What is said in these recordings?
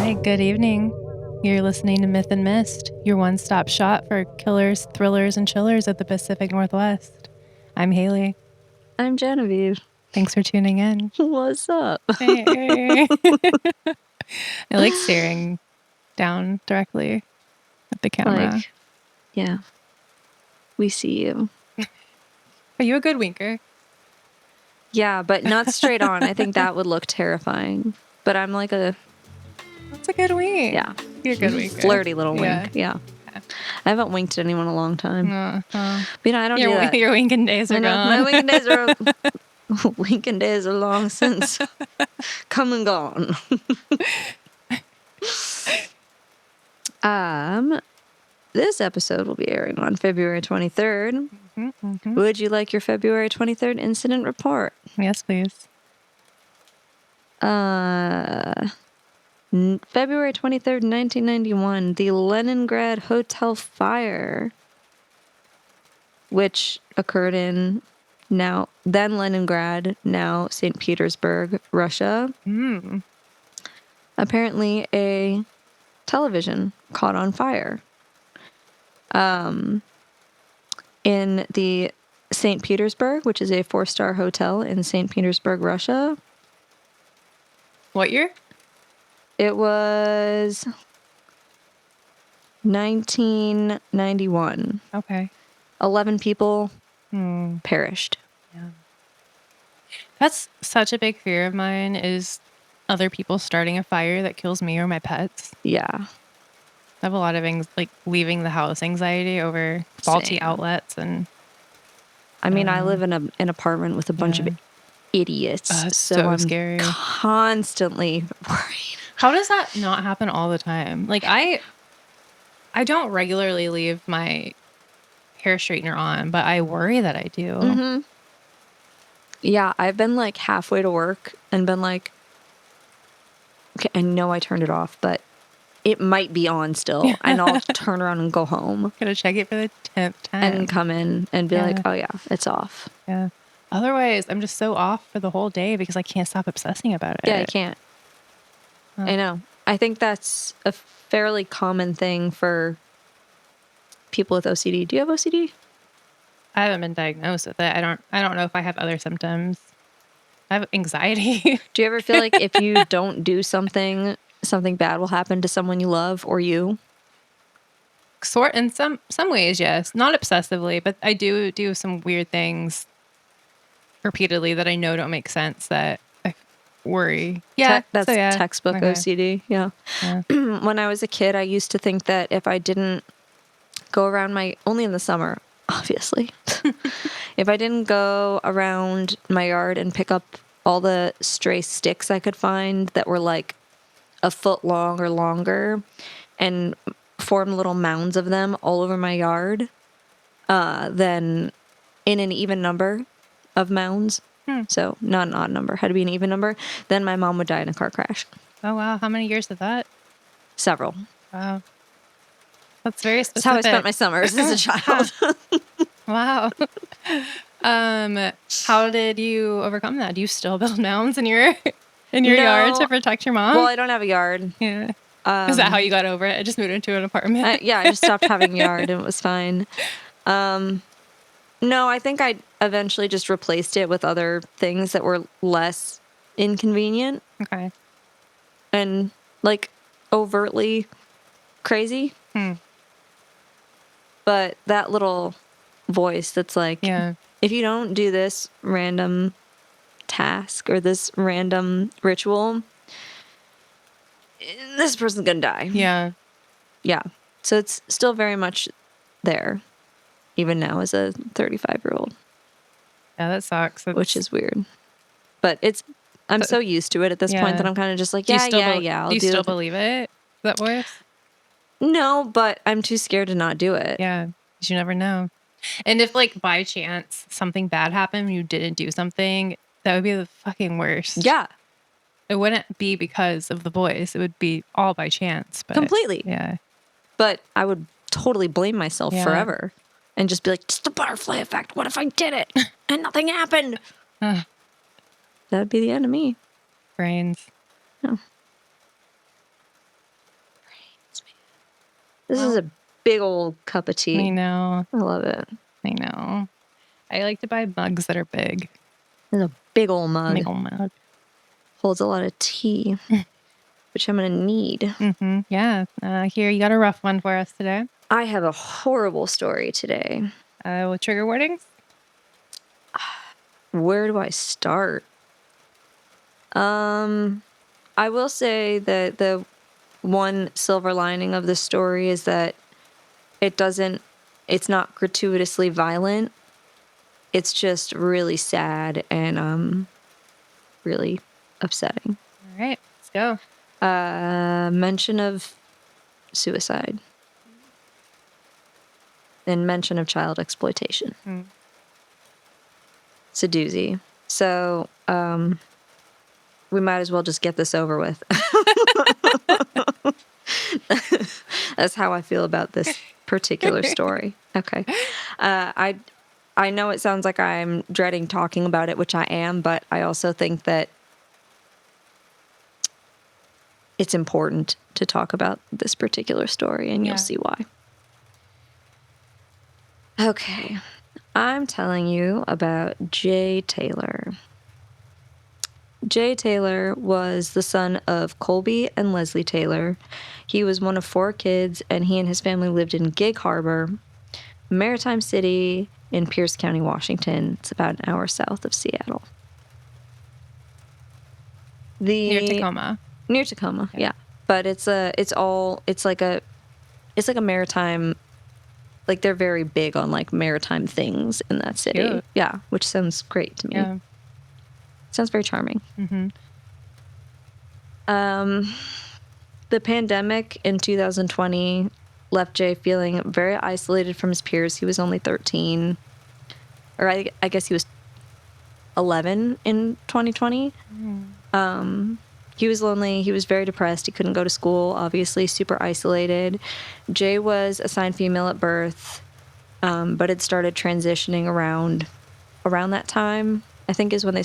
Hi, good evening. You're listening to Myth and Mist, your one-stop shop for killers, thrillers, and chillers of the Pacific Northwest. I'm Haley. I'm Genevieve. Thanks for tuning in. What's up? Hey. I like staring down directly at the camera. Like, yeah, we see you. Are you a good winker? Yeah, but not straight on. I think that would look terrifying. But I'm like That's a good wink. Yeah. You're a good winker. Flirty little wink. Yeah. I haven't winked at anyone in a long time. But I don't do that. Your winking days are gone. My winking days are long since come and gone. This episode will be airing on February 23rd. Would you like your February 23rd incident report? Yes, please. February 23rd, 1991, the Leningrad Hotel fire, which occurred in then Leningrad, now St. Petersburg, Russia. Apparently, a television caught on fire. In the St. Petersburg, which is a 4-star hotel in St. Petersburg, Russia. What year? It was 1991. Okay. 11 people perished. Yeah. That's such a big fear of mine, is other people starting a fire that kills me or my pets. Yeah. I have a lot of leaving the house anxiety over faulty outlets. And I mean, I live in an apartment with a bunch of idiots. So I'm scary. Constantly worried. How does that not happen all the time? Like, I don't regularly leave my hair straightener on, but I worry that I do. Mm-hmm. Yeah, I've been like halfway to work and been like, okay, I know I turned it off, but it might be on still. And I'll turn around and go home. Gotta check it for the 10th time. And come in and be like, oh yeah, it's off. Yeah. Otherwise, I'm just so off for the whole day because I can't stop obsessing about it. Yeah, I can't. I know. I think that's a fairly common thing for people with OCD. Do you have OCD? I haven't been diagnosed with it. I don't know if I have other symptoms. I have anxiety. Do you ever feel like if you don't do something bad will happen to someone you love or you? In some ways, yes. Not obsessively, but I do some weird things repeatedly that I know don't make sense that I worry. Yeah. That's textbook OCD. Yeah. When I was a kid, I used to think that if I didn't go around only in the summer, obviously, if I didn't go around my yard and pick up all the stray sticks I could find that were like a foot long or longer and form little mounds of them all over my yard, then in an even number of mounds, so not an odd number, had to be an even number, then my mom would die in a car crash. Oh, wow. How many years of that? Several. Wow. That's very specific. That's how I spent my summers as a child. Wow. How did you overcome that? Do you still build mounds in your yard to protect your mom? Well, I don't have a yard. Yeah. Is that how you got over it? I just moved into an apartment. I just stopped having a yard and it was fine. No, I think I eventually just replaced it with other things that were less inconvenient. Okay. And like overtly crazy. But that little voice that's like, if you don't do this random task or this random ritual, this person's gonna die. Yeah. Yeah. So it's still very much there, even now as a 35-year-old. Yeah, that sucks. Which is weird. But I'm so used to it at this point that I'm kind of just like, I'll do it. Do you still believe it, that voice? No, but I'm too scared to not do it. Yeah, because you never know. And if, by chance, something bad happened, you didn't do something, that would be the fucking worst. Yeah. It wouldn't be because of the voice. It would be all by chance. But, completely. Yeah. But I would totally blame myself forever and just be like, it's the butterfly effect. What if I did it and nothing happened? That would be the end of me. Brains. No. This is a big old cup of tea. I know. I love it. I know. I like to buy mugs that are big. It's a big old mug. Big old mug. Holds a lot of tea, which I'm going to need. Mm-hmm. Yeah. Here, you got a rough one for us today. I have a horrible story today. With trigger warnings? Where do I start? I will say that the one silver lining of this story is that it's not gratuitously violent. It's just really sad and really upsetting. All right, let's go. Mention of suicide. And mention of child exploitation. It's a doozy. So, we might as well just get this over with. That's how I feel about this particular story. Okay. I know it sounds like I'm dreading talking about it, which I am, but I also think that it's important to talk about this particular story, and you'll see why. Okay. I'm telling you about Jay Taylor. Jay Taylor was the son of Colby and Leslie Taylor. He was one of 4 kids, and he and his family lived in Gig Harbor, maritime city in Pierce County, Washington. It's about an hour south of Seattle. Near Tacoma. Near Tacoma, yeah. But it's like a maritime, like they're very big on like maritime things in that city. Cute. Yeah, which sounds great to me. Yeah. Sounds very charming. Mm-hmm. The pandemic in 2020 left Jay feeling very isolated from his peers. He was only 13. Or I guess he was 11 in 2020. He was lonely. He was very depressed. He couldn't go to school, obviously, super isolated. Jay was assigned female at birth, but had started transitioning around that time. I think is when he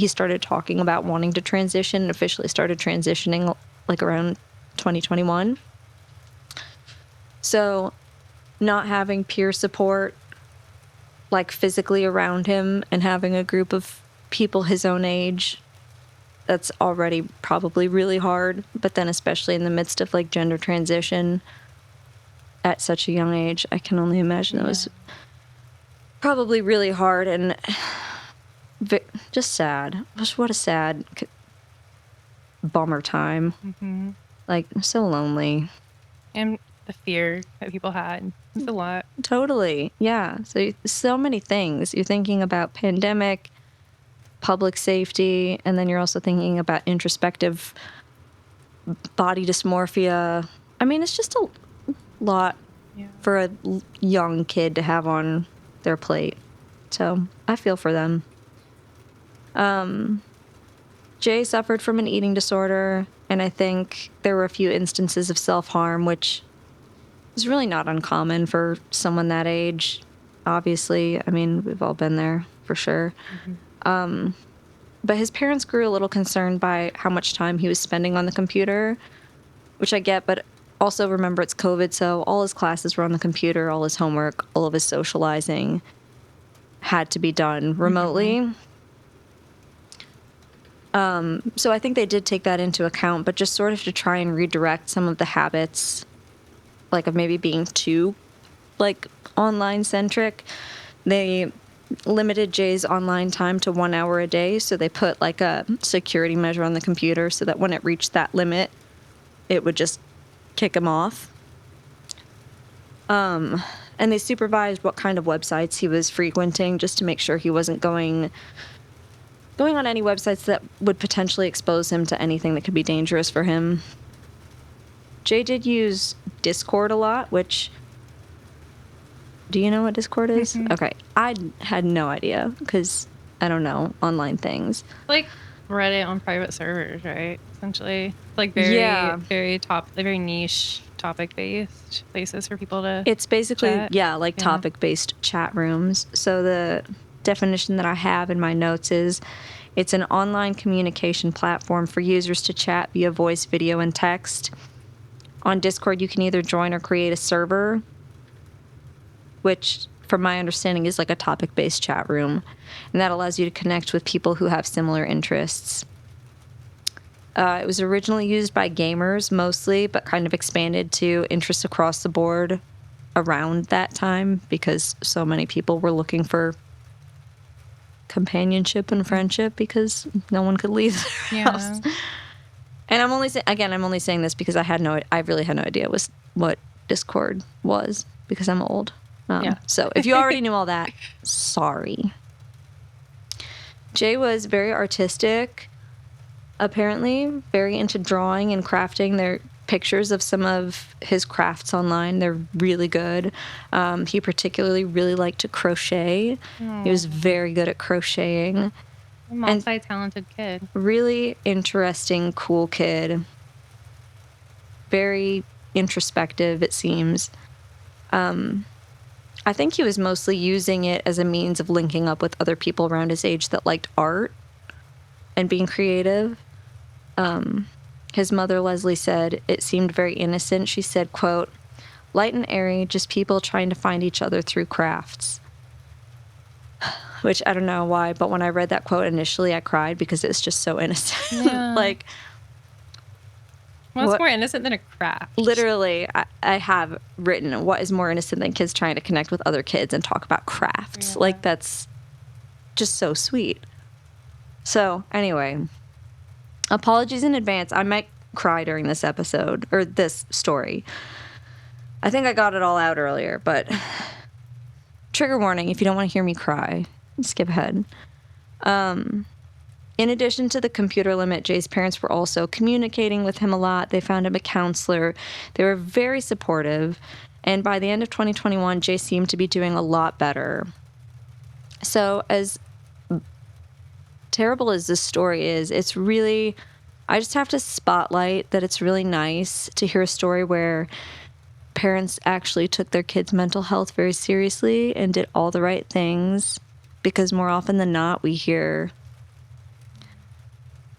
started talking about wanting to transition and officially started transitioning like around 2021. So not having peer support like physically around him and having a group of people his own age, that's already probably really hard. But then especially in the midst of like gender transition at such a young age, I can only imagine it was probably really hard and just sad. What a sad bummer time. Mm-hmm. Like, so lonely. And the fear that people had. It's a lot. Totally. Yeah. So many things. You're thinking about pandemic, public safety, and then you're also thinking about introspective body dysmorphia. I mean, it's just a lot for a young kid to have on their plate. So I feel for them. Jay suffered from an eating disorder, and I think there were a few instances of self-harm, which is really not uncommon for someone that age. Obviously, I mean, we've all been there for sure. Mm-hmm. But his parents grew a little concerned by how much time he was spending on the computer, which I get, but also remember it's COVID, so all his classes were on the computer, all his homework, all of his socializing had to be done remotely. Mm-hmm. So I think they did take that into account, but just sort of to try and redirect some of the habits, like of maybe being too, like, online-centric, they limited Jay's online time to 1 hour a day, so they put, like, a security measure on the computer so that when it reached that limit, it would just kick him off. And they supervised what kind of websites he was frequenting just to make sure he wasn't going on any websites that would potentially expose him to anything that could be dangerous for him. Jay did use Discord a lot, which... Do you know what Discord is? Mm-hmm. Okay. I had no idea, because I don't know online things. Like Reddit on private servers, right? Essentially. Like very niche topic-based places for people to It's basically, chat. Topic-based chat rooms. So the definition that I have in my notes is it's an online communication platform for users to chat via voice, video, and text. On Discord, you can either join or create a server, which, from my understanding, is like a topic-based chat room. And that allows you to connect with people who have similar interests. It was originally used by gamers mostly, but kind of expanded to interests across the board around that time because so many people were looking for companionship and friendship because no one could leave their house. And I'm only saying this because I really had no idea what Discord was because I'm old. So if you already knew all that, sorry. Jay was very artistic, apparently, very into drawing and crafting. There are pictures of some of his crafts online. They're really good. He particularly really liked to crochet. He was very good at crocheting. A multi-talented kid. Really interesting, cool kid. Very introspective, it seems. I think he was mostly using it as a means of linking up with other people around his age that liked art and being creative. His mother, Leslie, said it seemed very innocent. She said, quote, "Light and airy, just people trying to find each other through crafts." Which I don't know why, but when I read that quote initially, I cried because it's just so innocent. Yeah. Like, what's more innocent than a craft? Literally, I have written, what is more innocent than kids trying to connect with other kids and talk about crafts? Yeah. Like, that's just so sweet. So, anyway, apologies in advance. I might cry during this episode, or this story. I think I got it all out earlier, but trigger warning, if you don't want to hear me cry, skip ahead. In addition to the computer limit, Jay's parents were also communicating with him a lot. They found him a counselor. They were very supportive. And by the end of 2021, Jay seemed to be doing a lot better. So as terrible as this story is, it's really, I just have to spotlight that it's really nice to hear a story where parents actually took their kids' mental health very seriously and did all the right things. Because more often than not, we hear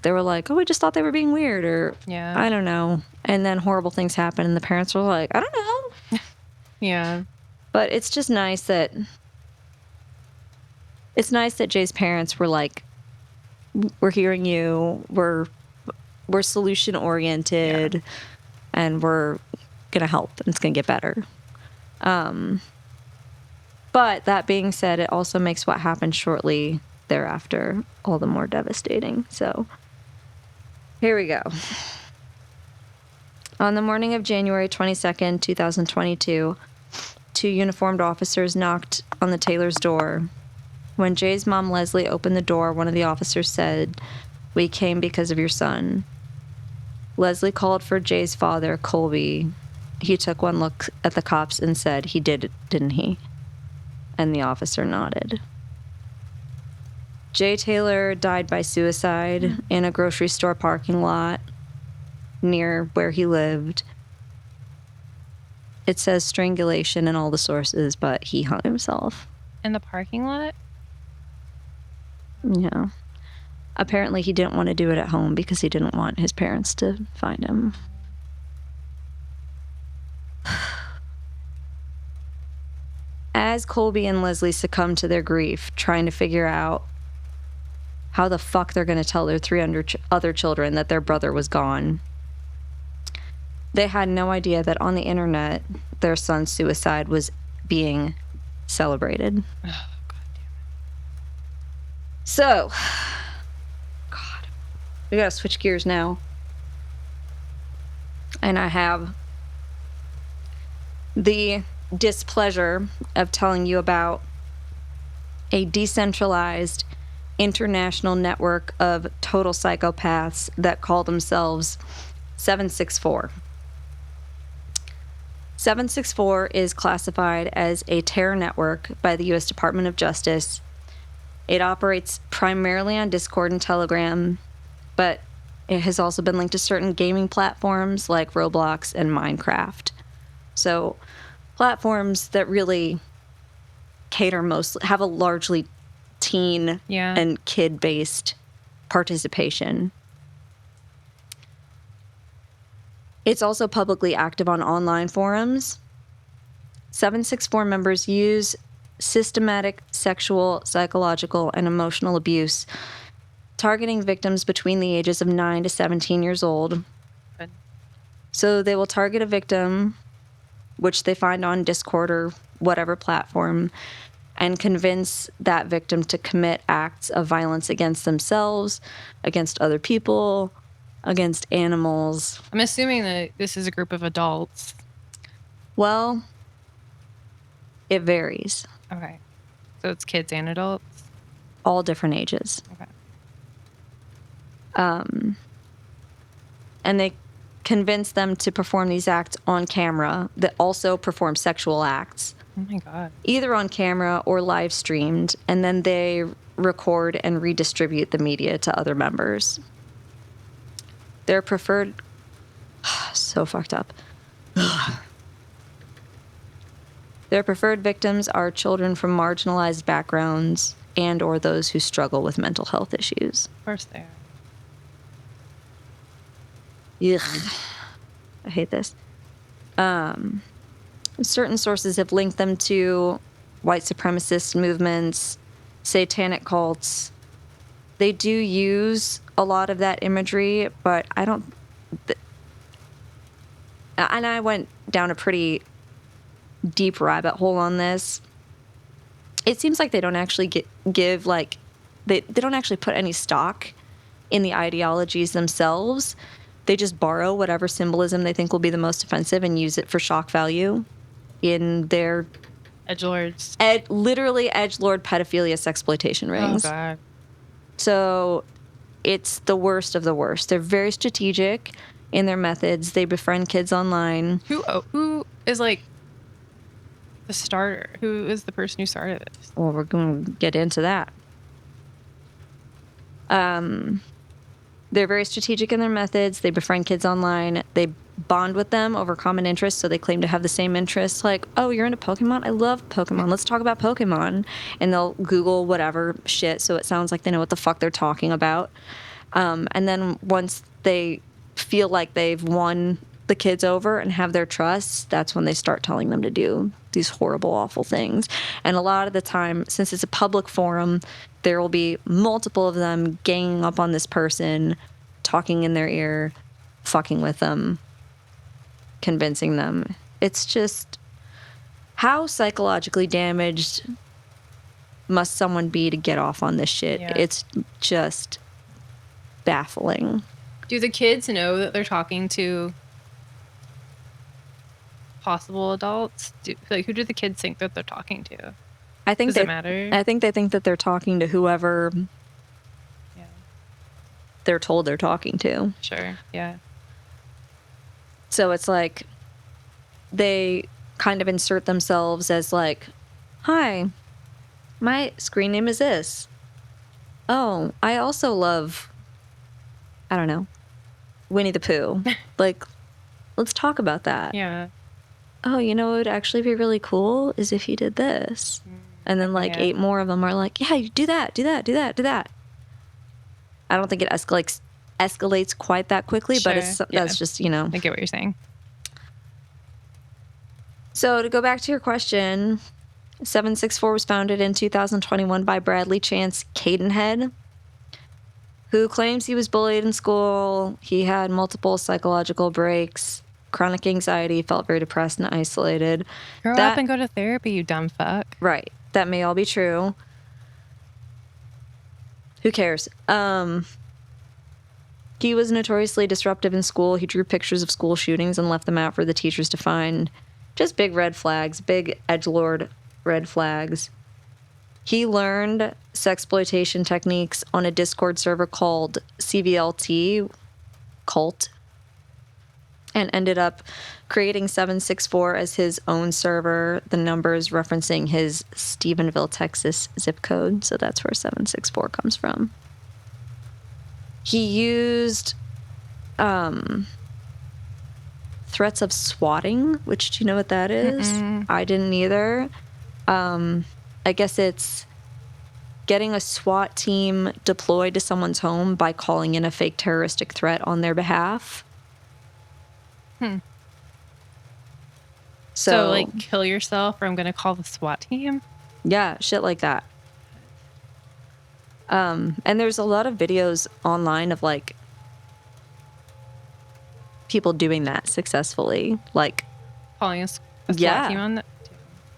they were like, oh, we just thought they were being weird, or I don't know. And then horrible things happen, and the parents were like, I don't know. Yeah. But it's just nice that Jay's parents were like, we're hearing you, we're solution oriented, and we're gonna help, and it's gonna get better. But that being said, it also makes what happened shortly thereafter all the more devastating. So here we go. On the morning of January 22nd, 2022, 2 uniformed officers knocked on the Taylors' door. When Jay's mom, Leslie, opened the door, one of the officers said, "We came because of your son." Leslie called for Jay's father, Colby. He took one look at the cops and said, "He did, didn't he?" And the officer nodded. Jay Taylor died by suicide in a grocery store parking lot near where he lived. It says strangulation in all the sources, but he hung himself. In the parking lot? Yeah. Apparently he didn't want to do it at home because he didn't want his parents to find him. As Colby and Leslie succumbed to their grief, trying to figure out how the fuck they're going to tell their 300 other children that their brother was gone, they had no idea that on the internet, their son's suicide was being celebrated. Oh, God damn it. So, God, we gotta switch gears now. And I have the displeasure of telling you about a decentralized international network of total psychopaths that call themselves 764. 764 is classified as a terror network by the U.S. Department of Justice. It operates primarily on Discord and Telegram, but it has also been linked to certain gaming platforms like Roblox and Minecraft. So platforms that really have a largely teen and kid-based participation. It's also publicly active on online forums. 764 members use systematic sexual, psychological, and emotional abuse, targeting victims between the ages of 9 to 17 years old. Good. So they will target a victim, which they find on Discord or whatever platform, and convince that victim to commit acts of violence against themselves, against other people, against animals. I'm assuming that this is a group of adults. Well, it varies. Okay. So it's kids and adults? All different ages. Okay. And they convince them to perform these acts on camera that also perform sexual acts. Oh my God. Either on camera or live streamed, and then they record and redistribute the media to other members. Their preferred... so fucked up. Their preferred victims are children from marginalized backgrounds and or those who struggle with mental health issues. Of course they are. Ugh. I hate this. Certain sources have linked them to white supremacist movements, satanic cults. They do use a lot of that imagery, but I don't... and I went down a pretty deep rabbit hole on this. It seems like they don't actually give, like... They don't actually put any stock in the ideologies themselves. They just borrow whatever symbolism they think will be the most offensive and use it for shock value in their... Edgelords. Literally edgelord pedophilia sexploitation rings. Oh, God. So it's the worst of the worst. They're very strategic in their methods. They befriend kids online. Who is, like, the starter? Who is the person who started this? Well, we're going to get into that. They're very strategic in their methods. They befriend kids online. They bond with them over common interests, so they claim to have the same interests. Like, oh, you're into Pokemon? I love Pokemon. Let's talk about Pokemon. And they'll Google whatever shit, so it sounds like they know what the fuck they're talking about. And then once they feel like they've won the kids over and have their trust, that's when they start telling them to do these horrible, awful things. And a lot of the time, since it's a public forum, there will be multiple of them ganging up on this person, talking in their ear, fucking with them, convincing them. It's just, how psychologically damaged must someone be to get off on this shit? Yeah. It's just baffling. Do the kids know that they're talking to possible adults? Who do the kids think that they're talking to? I think Does it matter? I think they think that they're talking to whoever they're told they're talking to. Sure, yeah. So it's like they kind of insert themselves as like, hi, my screen name is this. Oh, I also love, I don't know, Winnie the Pooh. Like, let's talk about that. Yeah. Oh, you know what would actually be really cool is if you did this. And then like 8 more of them are like, yeah, you do that, do that, do that, do that. I don't think it escalates quite that quickly, Sure. but that's just, you know. I get what you're saying. So to go back to your question, 764 was founded in 2021 by Bradley Chance Cadenhead, who claims he was bullied in school. He had multiple psychological breaks, chronic anxiety, felt very depressed and isolated. Grow up and go to therapy, you dumb fuck. Right. That may all be true. Who cares? He was notoriously disruptive in school. He drew pictures of school shootings and left them out for the teachers to find. Just big red flags, big edgelord red flags. He learned sexploitation techniques on a Discord server called CVLT, Cult, and ended up creating 764 as his own server, the numbers referencing his Stephenville, Texas zip code. So that's where 764 comes from. He used threats of swatting, which, do you know what that is? I didn't either. I guess it's getting a SWAT team deployed to someone's home by calling in a fake terroristic threat on their behalf. So, like, kill yourself, or I'm going to call the SWAT team? Yeah, shit like that. And there's a lot of videos online of, like, people doing that successfully. Like, calling a SWAT team on that?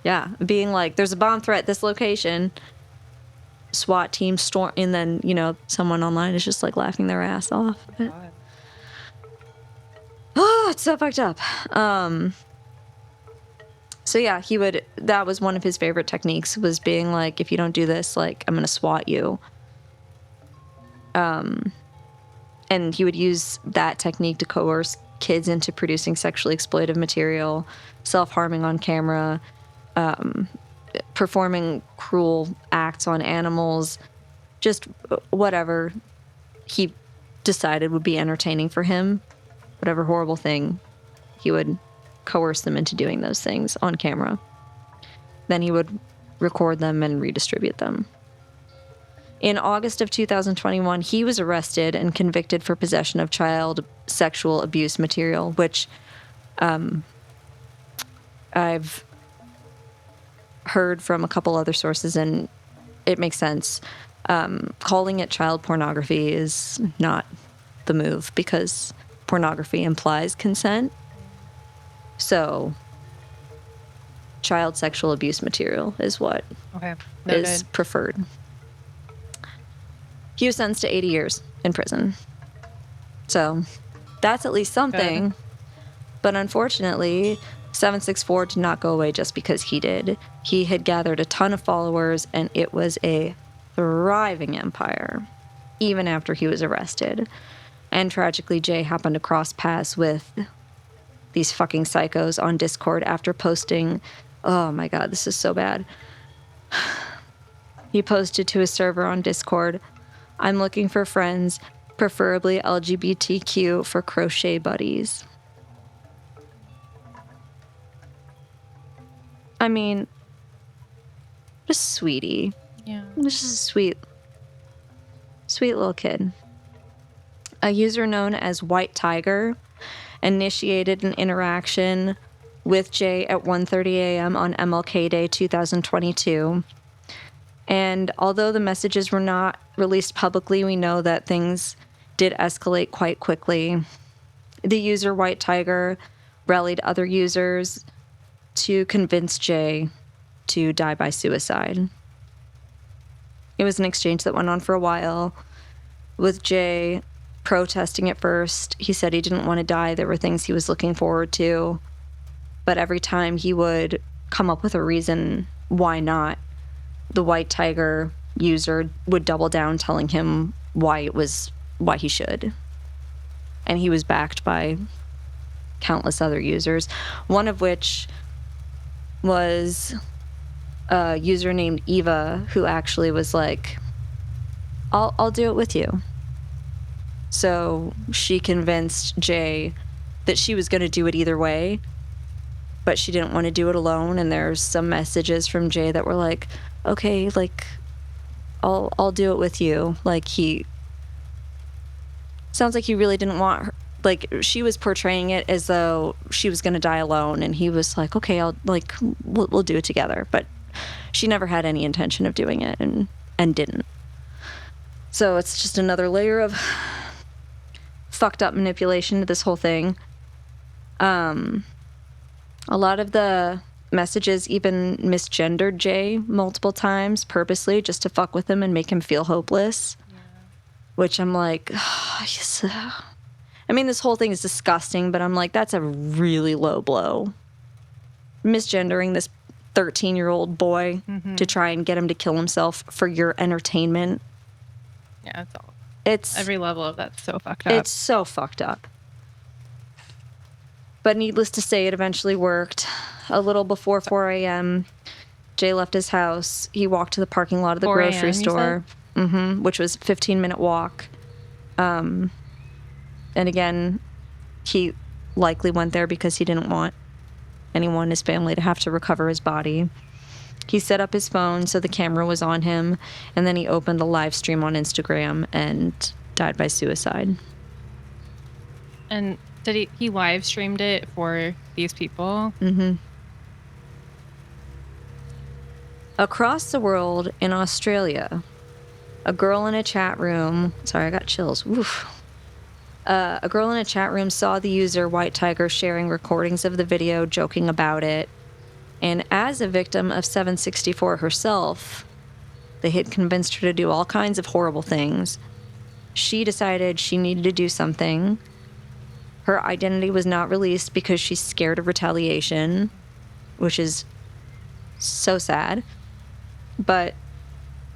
Yeah, being like, there's a bomb threat at this location. SWAT team storm, and then, you know, someone online is just, like, laughing their ass off. Oh, it's so fucked up. So yeah, that was one of his favorite techniques, was being like, if you don't do this, like, I'm going to SWAT you. And he would use that technique to coerce kids into producing sexually exploitive material, self-harming on camera, performing cruel acts on animals, just whatever he decided would be entertaining for him, whatever horrible thing, he would coerce them into doing those things on camera. Then he would record them and redistribute them. In August of 2021, he was arrested and convicted for possession of child sexual abuse material, which I've heard from a couple other sources, and it makes sense. Calling it child pornography is not the move, because pornography implies consent. So child sexual abuse material is what is preferred. He was sentenced to 80 years in prison. So that's at least something. Good. But unfortunately, 764 did not go away just because he did. He had gathered a ton of followers, and it was a thriving empire, even after he was arrested. And tragically, Jay happened to cross paths with these fucking psychos on Discord after posting, oh my god, this is so bad. He posted to his server on Discord, "I'm looking for friends, preferably LGBTQ, for crochet buddies." I mean, just sweetie. Yeah. Just a sweet little kid. A user known as White Tiger initiated an interaction with Jay at 1:30 a.m. on MLK Day 2022. And although the messages were not released publicly, we know that things did escalate quite quickly. The user White Tiger rallied other users to convince Jay to die by suicide. It was an exchange that went on for a while, with Jay protesting at first. He said he didn't want to die. There were things he was looking forward to. But every time he would come up with a reason why not, the White Tiger user would double down, telling him why he should. And he was backed by countless other users, one of which was a user named Eva, who actually was like, I'll do it with you. So she convinced Jay that she was going to do it either way, but she didn't want to do it alone. And there's some messages from Jay that were like, okay, like, I'll do it with you. Like, he sounds like he really didn't want her. Like, she was portraying it as though she was going to die alone, and he was like, okay, we'll do it together. But she never had any intention of doing it, and didn't. So it's just another layer of fucked up manipulation to this whole thing. A lot of the messages even misgendered Jay multiple times purposely, just to fuck with him and make him feel hopeless. Yeah. Which I'm like, oh, yes. I mean, this whole thing is disgusting, but I'm like, that's a really low blow. Misgendering this 13-year-old boy to try and get him to kill himself for your entertainment. Yeah, it's every level of that's so fucked up. It's so fucked up. But needless to say, it eventually worked. A little before 4 a.m., Jay left his house. He walked to the parking lot of the grocery store, which was a 15-minute walk. And again, he likely went there because he didn't want anyone in his family to have to recover his body. He set up his phone so the camera was on him, and then he opened the live stream on Instagram and died by suicide. And Did he live streamed it for these people? Mm-hmm. Across the world in Australia, a girl in a chat room... Sorry, I got chills. Oof. A girl in a chat room saw the user White Tiger sharing recordings of the video, joking about it. And as a victim of 764 herself, they had convinced her to do all kinds of horrible things. She decided she needed to do something. Her identity was not released because she's scared of retaliation, which is so sad. But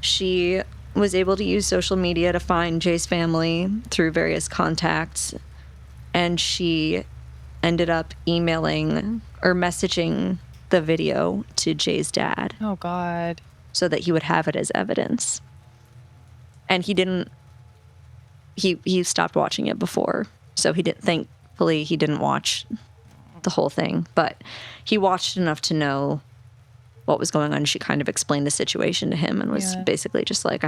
she was able to use social media to find Jay's family through various contacts. And she ended up emailing or messaging the video to Jay's dad. Oh, God. So that he would have it as evidence. And he stopped watching it before. So thankfully he didn't watch the whole thing. But he watched enough to know what was going on. She kind of explained the situation to him and was basically just like,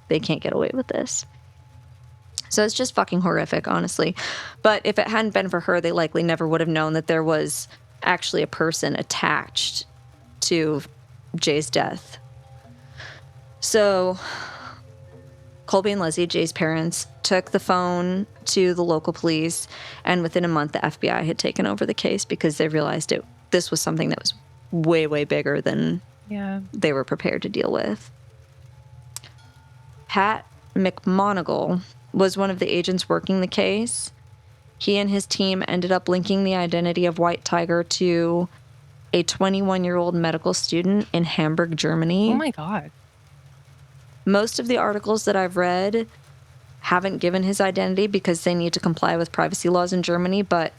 they can't get away with this. So it's just fucking horrific, honestly. But if it hadn't been for her, they likely never would have known that there was actually a person attached to Jay's death. So Colby and Lizzie, Jay's parents, took the phone to the local police, and within a month, the FBI had taken over the case because they realized this was something that was way, way bigger than they were prepared to deal with. Pat McMonagle was one of the agents working the case. He and his team ended up linking the identity of White Tiger to a 21-year-old medical student in Hamburg, Germany. Oh, my God. Most of the articles that I've read haven't given his identity because they need to comply with privacy laws in Germany, but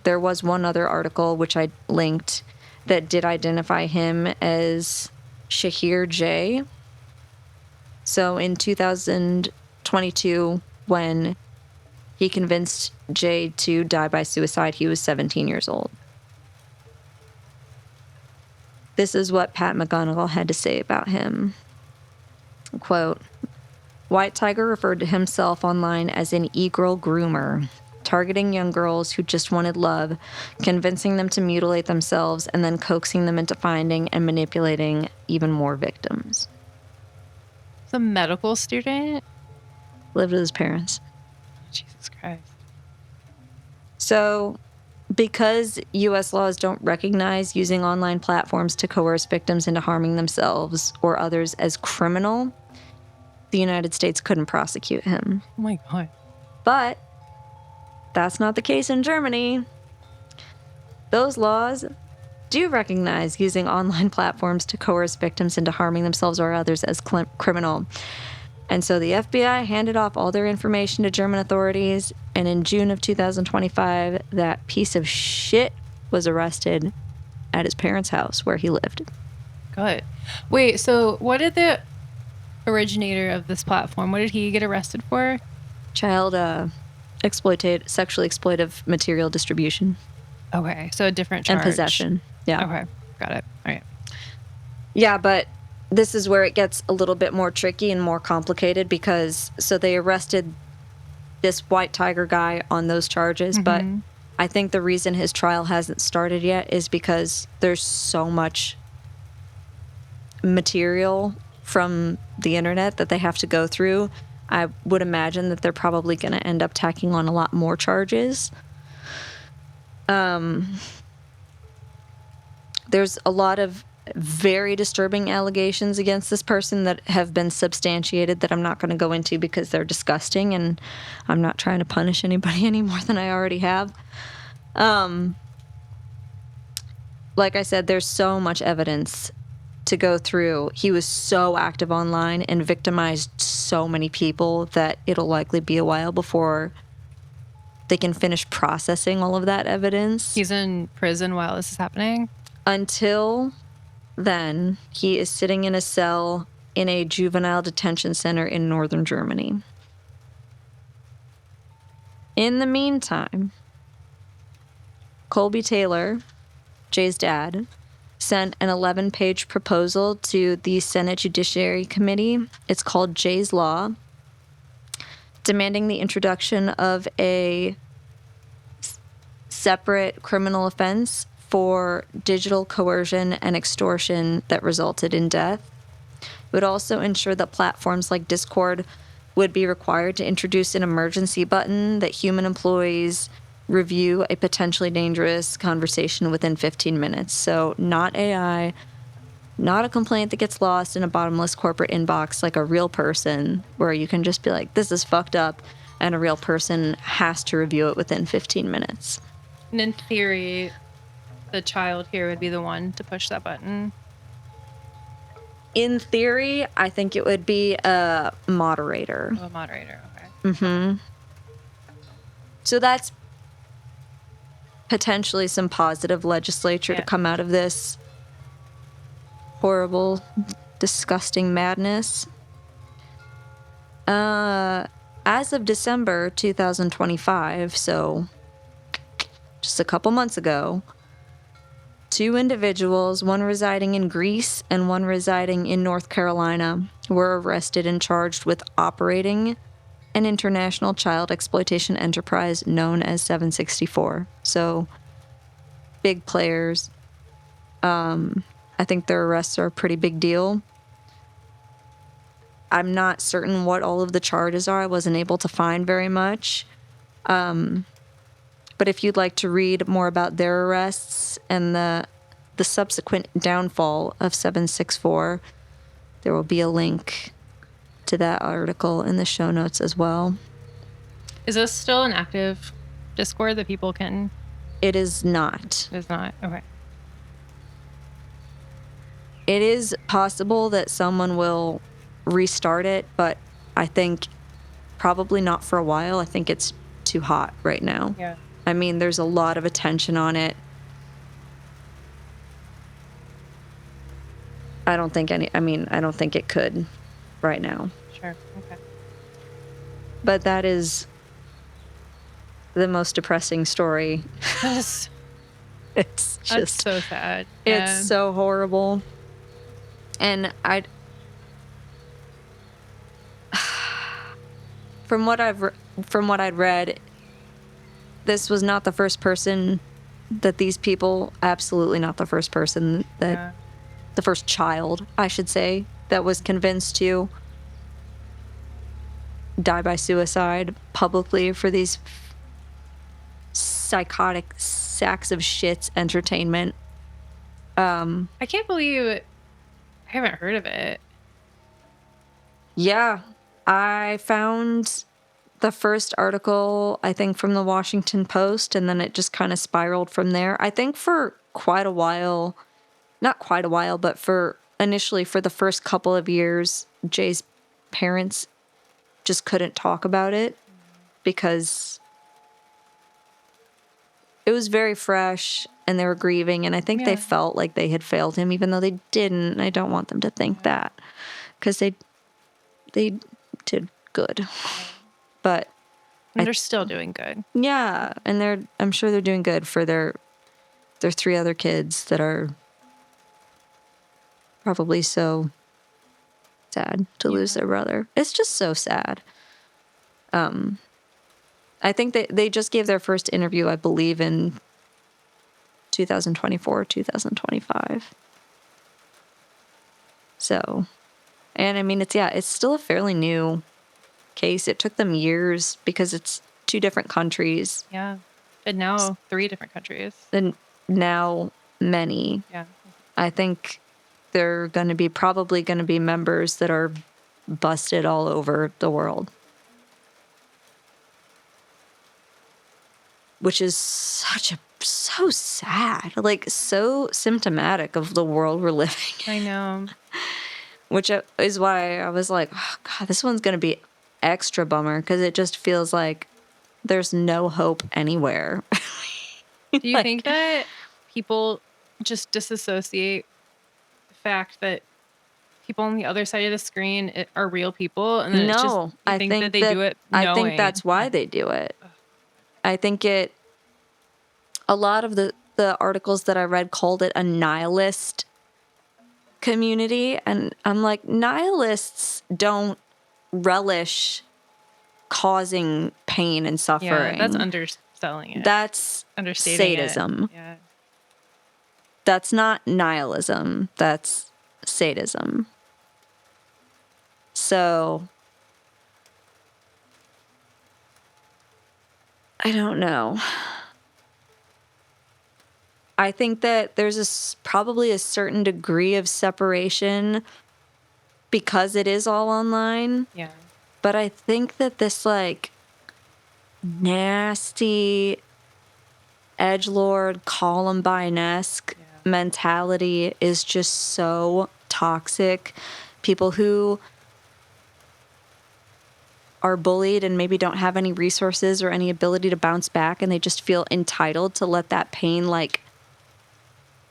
there was one other article, which I linked, that did identify him as Shahir J. So in 2022, when he convinced Jay to die by suicide, he was 17 years old. This is what Pat McGonigal had to say about him. Quote, White Tiger referred to himself online as an e-girl groomer, targeting young girls who just wanted love, convincing them to mutilate themselves, and then coaxing them into finding and manipulating even more victims. He's a medical student? Lived with his parents. Jesus Christ. So, because U.S. laws don't recognize using online platforms to coerce victims into harming themselves or others as criminal, the United States couldn't prosecute him. Oh my God. But that's not the case in Germany. Those laws do recognize using online platforms to coerce victims into harming themselves or others as criminal. And so the FBI handed off all their information to German authorities, and in June of 2025, that piece of shit was arrested at his parents' house where he lived. Good. Wait, so what did the originator of this platform, what did he get arrested for? Child sexually exploitive material distribution. Okay, so a different charge. And possession. Yeah. Okay, got it. All right. Yeah, but this is where it gets a little bit more tricky and more complicated because, so they arrested this White Tiger guy on those charges, but I think the reason his trial hasn't started yet is because there's so much material from the internet that they have to go through. I would imagine that they're probably going to end up tacking on a lot more charges. There's a lot of very disturbing allegations against this person that have been substantiated that I'm not going to go into because they're disgusting, and I'm not trying to punish anybody any more than I already have. Like I said, there's so much evidence to go through. He was so active online and victimized so many people that it'll likely be a while before they can finish processing all of that evidence. He's in prison while this is happening? Until then, he is sitting in a cell in a juvenile detention center in northern Germany. In the meantime, Colby Taylor, Jay's dad, sent an 11-page proposal to the Senate Judiciary Committee. It's called Jay's Law, demanding the introduction of a separate criminal offense for digital coercion and extortion that resulted in death. It would also ensure that platforms like Discord would be required to introduce an emergency button that human employees review a potentially dangerous conversation within 15 minutes. So not AI, not a complaint that gets lost in a bottomless corporate inbox, like a real person where you can just be like, this is fucked up, and a real person has to review it within 15 minutes. And in theory, the child here would be the one to push that button. In theory, I think it would be a moderator. Oh, a moderator, okay. Mm-hmm. So that's potentially some positive legislature to come out of this horrible, disgusting madness. As of December 2025, so just a couple months ago, 2 individuals, one residing in Greece and one residing in North Carolina, were arrested and charged with operating an international child exploitation enterprise known as 764. So, big players. I think their arrests are a pretty big deal. I'm not certain what all of the charges are. I wasn't able to find very much. But if you'd like to read more about their arrests and the subsequent downfall of 764, there will be a link to that article in the show notes as well. Is this still an active Discord that people can? It is not. It's not. Okay. It is possible that someone will restart it, but I think probably not for a while. I think it's too hot right now. Yeah. I mean, there's a lot of attention on it. I don't think it could right now. Sure. Okay. But that is the most depressing story. It's just that's so sad. It's so horrible. And from what I'd read, this was not the first person that these people, absolutely not the first person that the first child, I should say, that was convinced to die by suicide publicly for these psychotic sacks of shits entertainment. I can't believe I haven't heard of it. Yeah, I found the first article, I think, from the Washington Post, and then it just kind of spiraled from there. I think for quite a while, not quite a while, but initially for the first couple of years, Jay's parents just couldn't talk about it because it was very fresh and they were grieving, and I think they felt like they had failed him, even though they didn't. I don't want them to think that, because they did good. But they're still doing good. Yeah, and I'm sure they're doing good for their 3 other kids that are probably so sad to lose their brother. It's just so sad. I think they just gave their first interview, I believe, in 2024, 2025. So, and I mean, it's still a fairly new case. It took them years because it's 2 different countries. Yeah. And now 3 different countries. And now many. Yeah. I think they're probably going to be members that are busted all over the world. Which is so sad, like so symptomatic of the world we're living in. I know. Which is why I was like, oh God, this one's going to be extra bummer, because it just feels like there's no hope anywhere. Do you think that people just disassociate the fact that people on the other side of the screen are real people? And then I think that they do it knowing. I think that's why they do it. I think a lot of the articles that I read called it a nihilist community. And I'm like, nihilists don't relish causing pain and suffering. Yeah, that's selling it. That's understating sadism. It. Yeah. That's not nihilism. That's sadism. So, I don't know. I think that there's probably a certain degree of separation because it is all online. Yeah. But I think that this, like, nasty edgelord Columbine-esque mentality is just so toxic. People who are bullied and maybe don't have any resources or any ability to bounce back, and they just feel entitled to let that pain, like,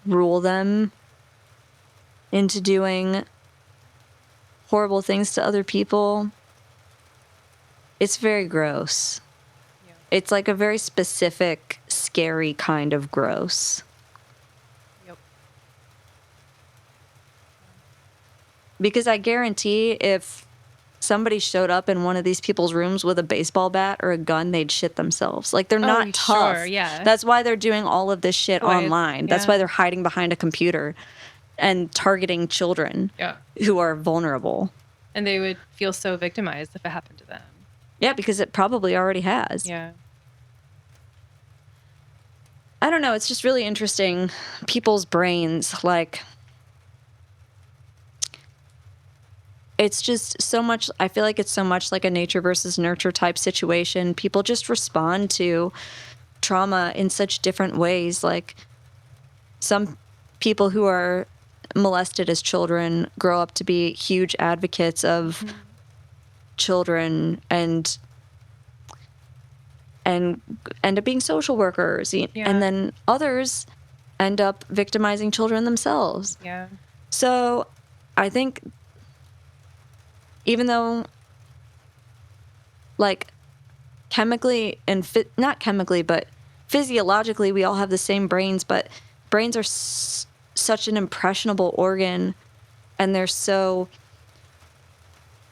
rule them into doing horrible things to other people. It's very gross. Yeah. It's like a very specific, scary kind of gross. Yep. Because I guarantee if somebody showed up in one of these people's rooms with a baseball bat or a gun, they'd shit themselves. Like, they're not tough. Sure, yeah. That's why they're doing all of this shit online. That's why they're hiding behind a computer and targeting children who are vulnerable. And they would feel so victimized if it happened to them. Yeah, because it probably already has. Yeah. I don't know. It's just really interesting. People's brains, like, it's just so much. I feel like it's so much like a nature versus nurture type situation. People just respond to trauma in such different ways. Like, some people who are molested as children grow up to be huge advocates of children and end up being social workers. And then others end up victimizing children themselves. Yeah. So I think even though, like, chemically and not chemically, but physiologically, we all have the same brains, but brains are such an impressionable organ, and they're so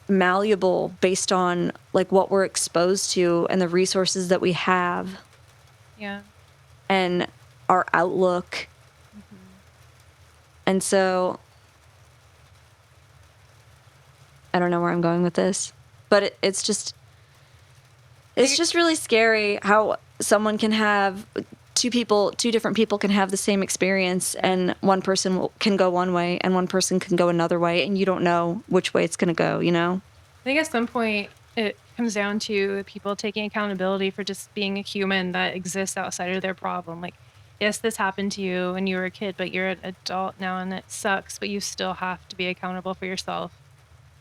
malleable based on, like, what we're exposed to and the resources that we have. Yeah. And our outlook. Mm-hmm. And so I don't know where I'm going with this, but it's just really scary how someone can have two different people can have the same experience, and one person can go one way and one person can go another way, and you don't know which way it's going to go, you know? I think at some point it comes down to people taking accountability for just being a human that exists outside of their problem. Like, yes, this happened to you when you were a kid, but you're an adult now and it sucks, but you still have to be accountable for yourself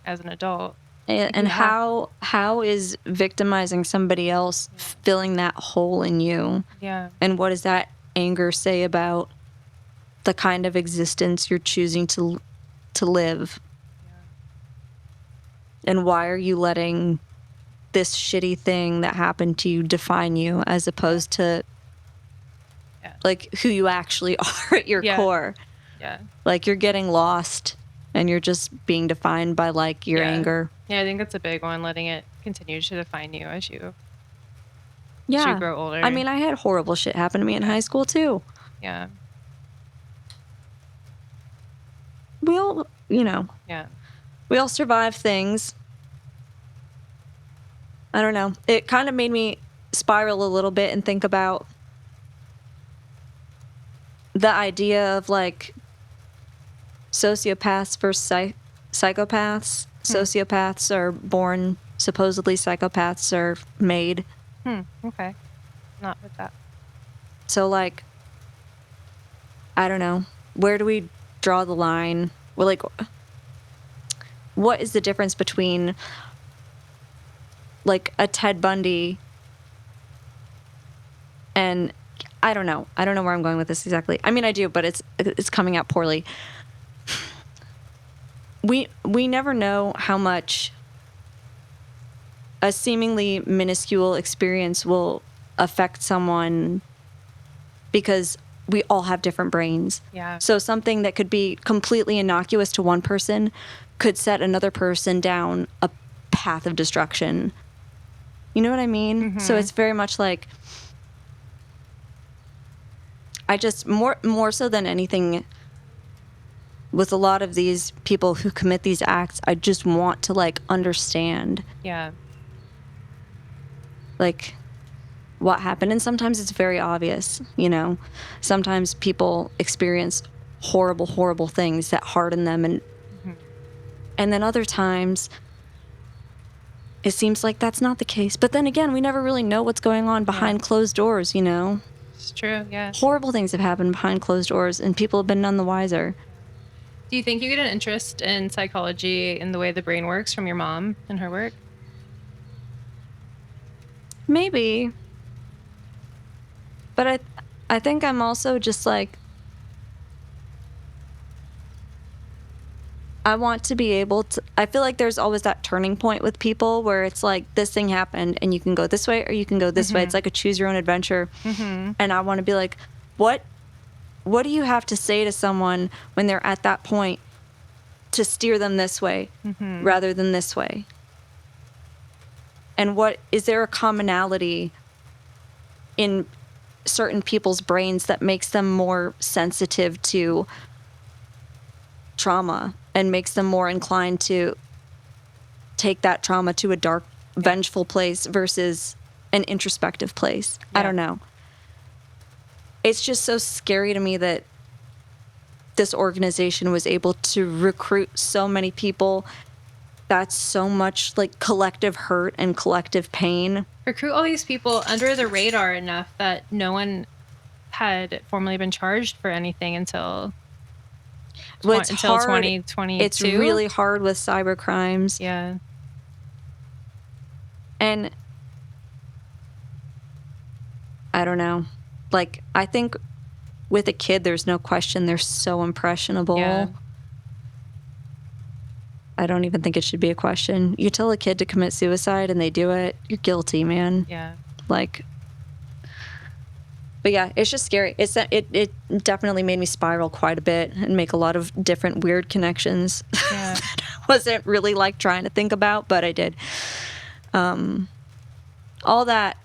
as an adult. And how is victimizing somebody else filling that hole in you? Yeah. And what does that anger say about the kind of existence you're choosing to live? Yeah. And why are you letting this shitty thing that happened to you define you, as opposed to like who you actually are at your core? Yeah. Like, you're getting lost and you're just being defined by, like, your anger. Yeah, I think that's a big one, letting it continue to define you as you grow older. I mean, I had horrible shit happen to me in high school, too. Yeah. We all, you know. Yeah. We all survive things. I don't know. It kind of made me spiral a little bit and think about the idea of, like, sociopaths versus psychopaths. Sociopaths are born, supposedly psychopaths are made. Okay. Not with that. So, like, I don't know. Where do we draw the line? Well, like, what is the difference between, like, a Ted Bundy and I don't know. I don't know where I'm going with this exactly. I mean, I do, but it's coming out poorly. We never know how much a seemingly minuscule experience will affect someone, because we all have different brains. Yeah. So something that could be completely innocuous to one person could set another person down a path of destruction. You know what I mean? Mm-hmm. So it's very much like I just, more so than anything, with a lot of these people who commit these acts, I just want to, like, understand. Yeah. Like, what happened. And sometimes it's very obvious, you know? Sometimes people experience horrible, horrible things that harden them. And then other times, it seems like that's not the case. But then again, we never really know what's going on behind closed doors, you know? It's true, yeah. Horrible things have happened behind closed doors, and people have been none the wiser. Do you think you get an interest in psychology in the way the brain works from your mom and her work? Maybe. But I think I'm also just like, I want to be able to, I feel like there's always that turning point with people where it's like, this thing happened and you can go this way or you can go this way. It's like a choose your own adventure. And I want to be like, what do you have to say to someone when they're at that point to steer them this way rather than this way? And what is there a commonality in certain people's brains that makes them more sensitive to trauma and makes them more inclined to take that trauma to a dark, vengeful place versus an introspective place? I don't know. It's just so scary to me that this organization was able to recruit so many people. That's so much like collective hurt and collective pain. Recruit all these people under the radar enough that no one had formally been charged for anything until 2022. It's really hard with cyber crimes. Yeah. And I don't know. Like, I think with a kid, there's no question they're so impressionable. Yeah. I don't even think it should be a question. You tell a kid to commit suicide and they do it, you're guilty, man. Yeah. Like, but yeah, it's just scary. It definitely made me spiral quite a bit and make a lot of different weird connections. Yeah. That I wasn't really like trying to think about, but I did. All that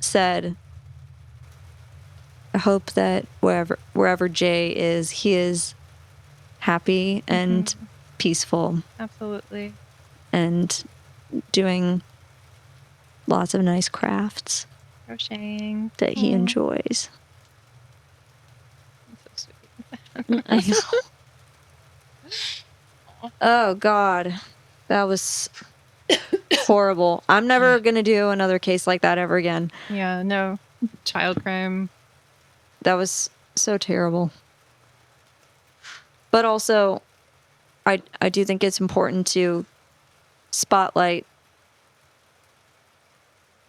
said, I hope that wherever Jay is, he is happy and peaceful. Absolutely. And doing lots of nice crafts. Crocheting. That he enjoys. That's so sweet. I know. Oh, God. That was horrible. I'm never going to do another case like that ever again. Yeah, no. Child crime. That was so terrible. But also, I do think it's important to spotlight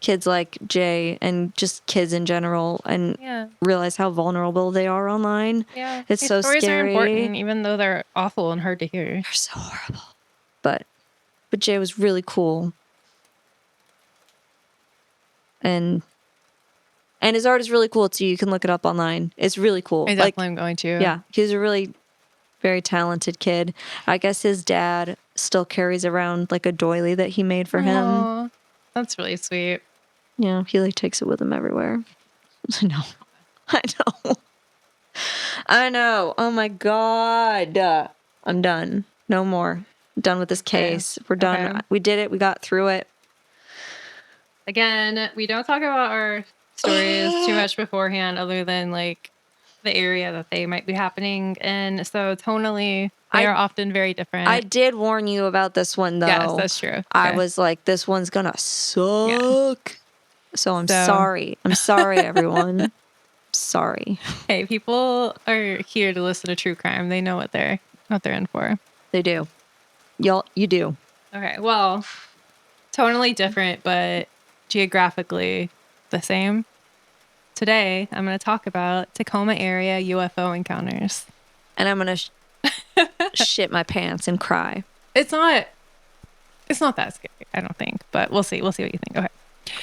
kids like Jay and just kids in general and realize how vulnerable they are online. Yeah. It's so stories scary. Are important, even though they're awful and hard to hear. They're so horrible. But Jay was really cool. And his art is really cool too. You can look it up online. It's really cool. I definitely am going to. Yeah. He's a really very talented kid. I guess his dad still carries around like a doily that he made for him. That's really sweet. Yeah, he like takes it with him everywhere. I know. Oh my God. I'm done. No more. Done with this case. We're done. Okay. We did it. We got through it. Again, we don't talk about our stories too much beforehand other than like the area that they might be happening in. So tonally, they are often very different. I did warn you about this one, though. Yes, that's true. Okay. I was like, this one's going to suck. Yeah. So I'm sorry. I'm sorry, everyone. Sorry. Hey, people are here to listen to true crime. They know what they're in for. They do. You do. Okay, well, tonally different, but geographically the same. Today, I'm going to talk about Tacoma-area UFO encounters. And I'm going to shit my pants and cry. It's not that scary, I don't think, but we'll see. We'll see what you think. Okay.